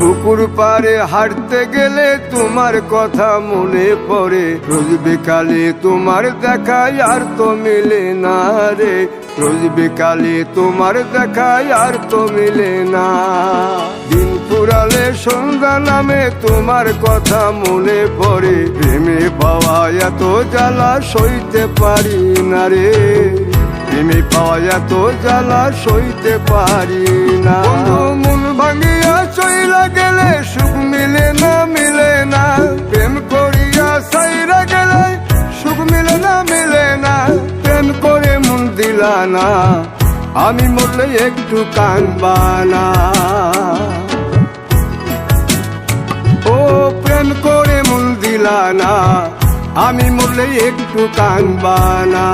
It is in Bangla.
পুকুর পাড়ে হাঁটতে গেলে তোমার কথা মনে পড়ে, রোজ বিকালে তোমার দেখা আর তো মিলে না রে, রোজ বিকালে তোমার দেখা আর তো মিলে না। দিন ফুরালে সন্ধ্যা নামে তোমার কথা মনে পড়ে, প্রেমে পাওয়া এত জ্বালা সইতে পারি না রে, প্রেমে পাওয়া এত জ্বালা সইতে পারি না। মন ভাঙিয়া চইলা গেলে সুখ মিলে না, মিলে না, প্রেম করিয়া সাইরা গেলে সুখ মিলে না, মিলে না, প্রেম করে মন দিলা না, আমি মরলে একটু কাঁদবা না। ও প্রেম করে মন দিলা না, আমি মরলে একটু কাঁদবা না।